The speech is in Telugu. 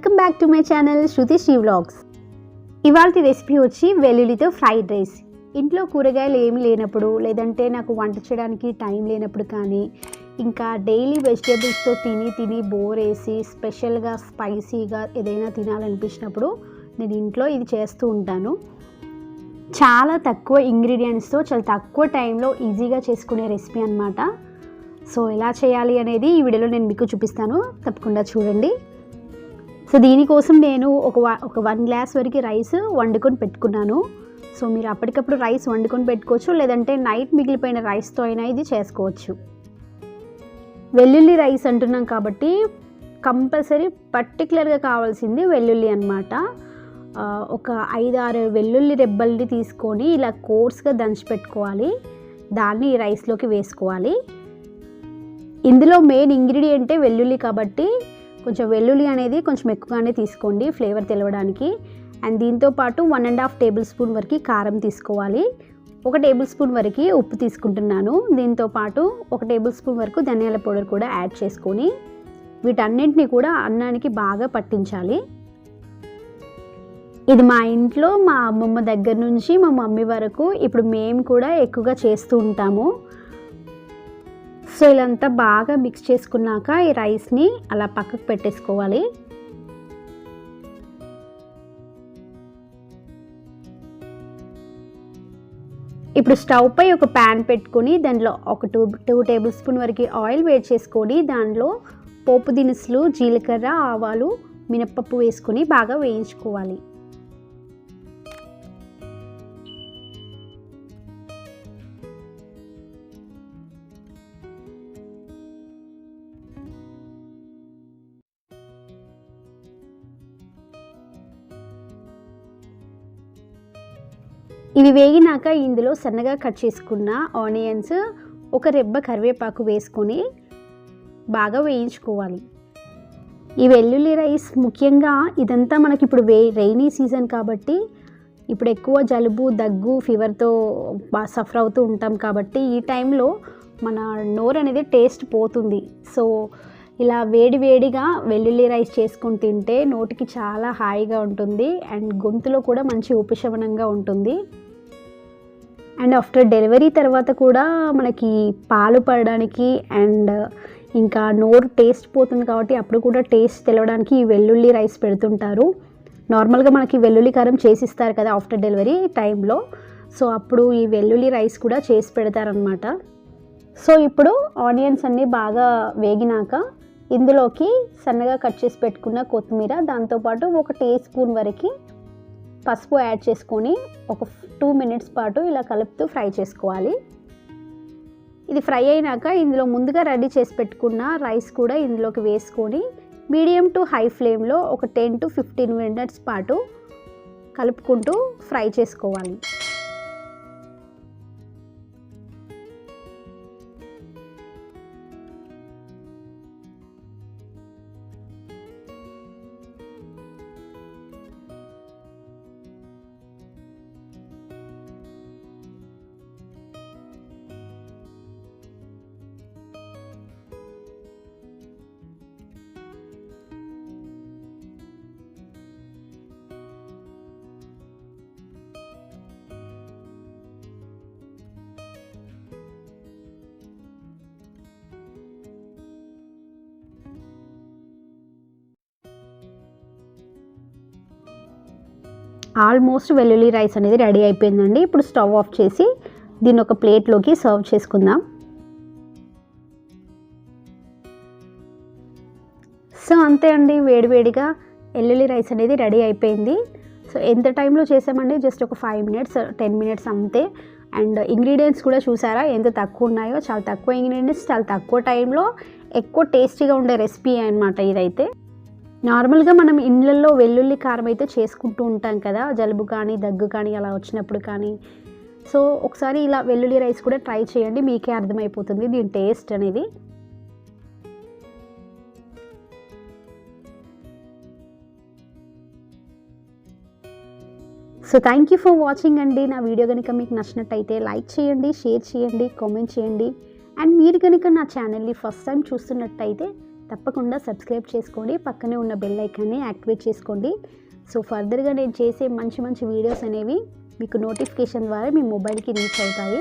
Welcome back to my channel Shruti Sri vlogs. ఇవాల్టి రెసిపీ వచ్చి వెల్లుల్లితో ఫ్రైడ్ రైస్. ఇంట్లో కూరగాయలు ఏమి లేనప్పుడు, లేదంటే నాకు వంట చేయడానికి టైం లేనప్పుడు, కానీ ఇంకా డైలీ వెజిటేబుల్స్తో తిని బోర్ వేసి స్పెషల్గా స్పైసీగా ఏదైనా తినాలనిపించినప్పుడు నేను ఇంట్లో ఇది చేస్తూ ఉంటాను. చాలా తక్కువ ఇంగ్రీడియంట్స్తో చాలా తక్కువ టైంలో ఈజీగా చేసుకునే రెసిపీ అన్నమాట. సో ఎలా చేయాలి అనేది ఈ వీడియోలో నేను మీకు చూపిస్తాను, తప్పకుండా చూడండి. సో దీనికోసం నేను ఒక 1 గ్లాస్ వరకు రైస్ వండుకొని పెట్టుకున్నాను. సో మీరు అప్పటికప్పుడు రైస్ వండుకొని పెట్టుకోవచ్చు, లేదంటే నైట్ మిగిలిపోయిన రైస్తో అయినా ఇది చేసుకోవచ్చు. వెల్లుల్లి రైస్ అంటున్నాం కాబట్టి కంపల్సరీ పర్టికులర్గా కావాల్సింది వెల్లుల్లి అన్నమాట. ఒక 5-6 వెల్లుల్లి రెబ్బల్ని తీసుకొని ఇలా కోర్స్గా దంచి పెట్టుకోవాలి. దాన్ని రైస్లోకి వేసుకోవాలి. ఇందులో మెయిన్ ఇంగ్రీడియంటే వెల్లుల్లి కాబట్టి కొంచెం వెల్లుల్లి అనేది కొంచెం ఎక్కువగానే తీసుకోండి ఫ్లేవర్ తెలవడానికి. అండ్ దీంతోపాటు 1.5 టేబుల్ స్పూన్ వరకు కారం తీసుకోవాలి. 1 టేబుల్ స్పూన్ వరకు ఉప్పు తీసుకుంటున్నాను. దీంతోపాటు 1 టేబుల్ స్పూన్ వరకు ధనియాల పౌడర్ కూడా యాడ్ చేసుకొని వీటన్నింటినీ కూడా అన్నానికి బాగా పట్టించాలి. ఇది మా ఇంట్లో మా అమ్మమ్మ దగ్గర నుంచి మా మమ్మీ వరకు ఇప్పుడు మేము కూడా ఎక్కువగా చేస్తూ ఉంటాము. సో ఇలాంతా బాగా మిక్స్ చేసుకున్నాక ఈ రైస్ని అలా పక్కకు పెట్టేసుకోవాలి. ఇప్పుడు స్టవ్ పై ఒక ప్యాన్ పెట్టుకొని దాంట్లో ఒక 2 టేబుల్ స్పూన్ వరకు ఆయిల్ వేడి చేసుకొని దాంట్లో పోపు దినుసులు, జీలకర్ర, ఆవాలు, మినప్పప్పు వేసుకొని బాగా వేయించుకోవాలి. ఇవి వేగినాక ఇందులో సన్నగా కట్ చేసుకున్న ఆనియన్స్, ఒక రెబ్బ కరివేపాకు వేసుకొని బాగా వేయించుకోవాలి. ఈ వెల్లుల్లి రైస్ ముఖ్యంగా ఇదంతా మనకి ఇప్పుడు రైనీ సీజన్ కాబట్టి ఇప్పుడు ఎక్కువ జలుబు, దగ్గు, ఫీవర్తో సఫర్ అవుతూ ఉంటాం కాబట్టి ఈ టైంలో మన నోరు అనేది టేస్ట్ పోతుంది. సో ఇలా వేడిగా వెల్లుల్లి రైస్ చేసుకొని తింటే నోటికి చాలా హాయిగా ఉంటుంది అండ్ గొంతులో కూడా మంచి ఉపశమనంగా ఉంటుంది. అండ్ ఆఫ్టర్ డెలివరీ తర్వాత కూడా మనకి పాలు పడడానికి అండ్ ఇంకా నోరు టేస్ట్ పోతుంది కాబట్టి అప్పుడు కూడా టేస్ట్ తెలవడానికి ఈ వెల్లుల్లి రైస్ పెడుతుంటారు. నార్మల్గా మనకి వెల్లుల్లి కారం చేసిస్తారు కదా ఆఫ్టర్ డెలివరీ టైంలో, సో అప్పుడు ఈ వెల్లుల్లి రైస్ కూడా చేసి పెడతారనమాట. సో ఇప్పుడు ఆనియన్స్ అన్నీ బాగా వేగినాక ఇందులోకి సన్నగా కట్ చేసి పెట్టుకున్న కొత్తిమీర, దాంతోపాటు 1 టీ స్పూన్ వరకు పసుపు యాడ్ చేసుకొని ఒక 2 మినిట్స్ పాటు ఇలా కలుపుతూ ఫ్రై చేసుకోవాలి. ఇది ఫ్రై అయినాక ఇందులో ముందుగా రెడీ చేసి పెట్టుకున్న రైస్ కూడా ఇందులోకి వేసుకొని మీడియం టు హై ఫ్లేమ్లో ఒక 10 to 15 మినిట్స్ పాటు కలుపుకుంటూ ఫ్రై చేసుకోవాలి. ఆల్మోస్ట్ వెల్లుల్లి రైస్ అనేది రెడీ అయిపోయిందండి. ఇప్పుడు స్టవ్ ఆఫ్ చేసి దీన్ని ఒక ప్లేట్లోకి సర్వ్ చేసుకుందాం. సో అంతే అండి, వేడిగా వెల్లుల్లి రైస్ అనేది రెడీ అయిపోయింది. సో ఎంత టైంలో చేసామండి, జస్ట్ ఒక 5 మినిట్స్ 10 మినిట్స్ అంతే. అండ్ ఇంగ్రీడియంట్స్ కూడా చూసారా ఎంత తక్కువ ఉన్నాయో, చాలా తక్కువ ఇంగ్రీడియంట్స్ చాలా తక్కువ టైంలో ఎక్కువ టేస్టీగా ఉండే రెసిపీ అన్నమాట ఇదైతే. నార్మల్గా మనం ఇళ్ళల్లో వెల్లుల్లి కారం అయితే చేసుకుంటూ ఉంటాం కదా, జలుబు కానీ దగ్గు కానీ అలా వచ్చినప్పుడు కానీ. సో ఒకసారి ఇలా వెల్లుల్లి రైస్ కూడా ట్రై చేయండి, మీకే అర్థమైపోతుంది దీని టేస్ట్ అనేది. So thank you for watching అండి. నా వీడియో కనుక మీకు నచ్చినట్టయితే లైక్ చేయండి, షేర్ చేయండి, కామెంట్ చేయండి. అండ్ మీరు కనుక నా ఛానల్ని ఫస్ట్ టైం చూస్తున్నట్టయితే తప్పకుండా సబ్స్క్రైబ్ చేసుకోండి, పక్కనే ఉన్న బెల్ ఐకాన్ని యాక్టివేట్ చేసుకోండి. సో ఫర్దర్గా నేను చేసే మంచి మంచి వీడియోస్ అనేవి మీకు నోటిఫికేషన్ ద్వారా మీ మొబైల్కి రీచ్ అవుతాయి.